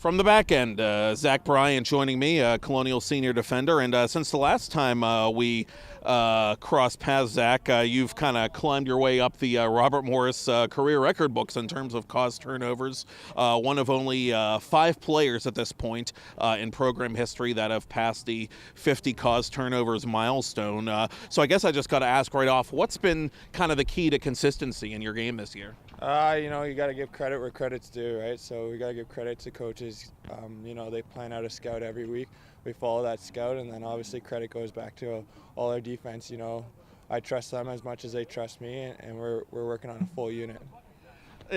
From the back end, Zach Bryant joining me, Colonial senior defender. And since the last time we crossed paths, Zach, you've kind of climbed your way up the Robert Morris career record books in terms of caused turnovers. One of only 5 players at this point in program history that have passed the 50 caused turnovers milestone. So I guess I just got to ask right off, what's been kind of the key to consistency in your game this year? You got to give credit where credit's due, right? So we got to give credit to coaches. They plan out a scout every week. We follow that scout, and then obviously credit goes back to all our defense. I trust them as much as they trust me, and we're working on a full unit.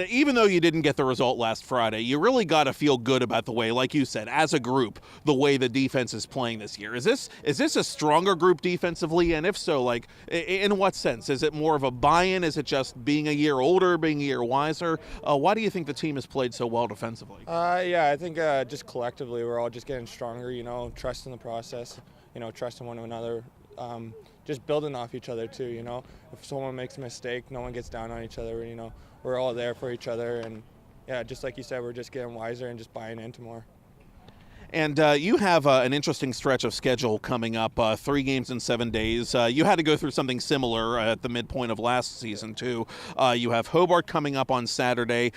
Even though you didn't get the result last Friday, you really got to feel good about the way, like you said, as a group, the way the defense is playing this year. Is this a stronger group defensively? And if so, in what sense? Is it more of a buy-in? Is it just being a year older, being a year wiser? Why do you think the team has played so well defensively? I think just collectively we're all just getting stronger, trusting the process, trusting one another. Just building off each other too, If someone makes a mistake, no one gets down on each other, We're all there for each other, and just like you said, we're just getting wiser and just buying into more. And you have an interesting stretch of schedule coming up, 3 games in 7 days. You had to go through something similar at the midpoint of last season, too. You have Hobart coming up on Saturday.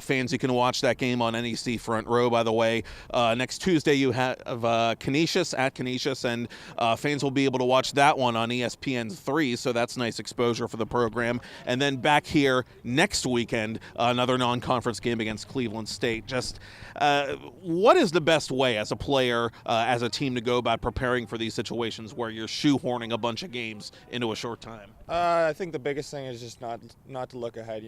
Fans, you can watch that game on NEC Front Row, by the way. Next Tuesday, you have Canisius at Canisius, and fans will be able to watch that one on ESPN3, so that's nice exposure for the program. And then back here next weekend, another non-conference game against Cleveland State. Just what is the best way as a player, as a team, to go about preparing for these situations where you're shoehorning a bunch of games into a short time? I think the biggest thing is just not to look ahead.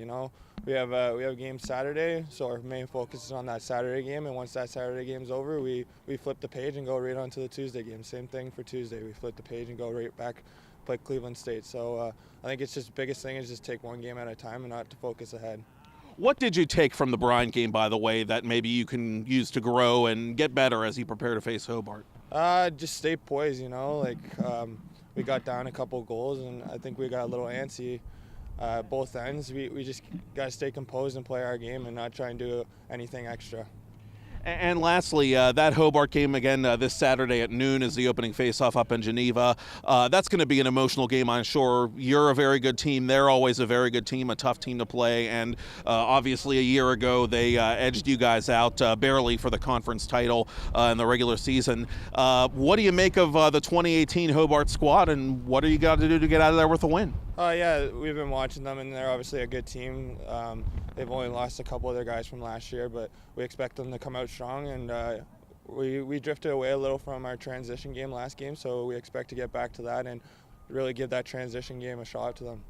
We have a game Saturday, so our main focus is on that Saturday game. And once that Saturday game's over, we flip the page and go right on to the Tuesday game. Same thing for Tuesday. We flip the page and go right back, play Cleveland State. So I think it's just the biggest thing is just take one game at a time and not to focus ahead. What did you take from the Bryant game, by the way, that maybe you can use to grow and get better as you prepare to face Hobart? Just stay poised, we got down a couple goals, and I think we got a little antsy both ends. We just got to stay composed and play our game and not try and do anything extra. And lastly, that Hobart game again this Saturday at noon is the opening face-off up in Geneva. That's going to be an emotional game, I'm sure. You're a very good team. They're always a very good team, a tough team to play. And obviously a year ago they edged you guys out barely for the conference title in the regular season. What do you make of the 2018 Hobart squad, and what do you got to do to get out of there with a win? We've been watching them, and they're obviously a good team. They've only lost a couple of their guys from last year, but we expect them to come out strong, and we drifted away a little from our transition game last game, so we expect to get back to that and really give that transition game a shot to them.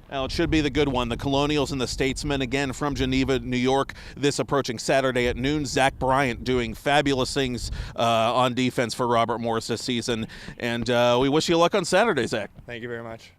Now, it should be the good one. The Colonials and the Statesmen, again, from Geneva, New York, this approaching Saturday at noon. Zach Bryant doing fabulous things on defense for Robert Morris this season. And we wish you luck on Saturday, Zach. Thank you very much.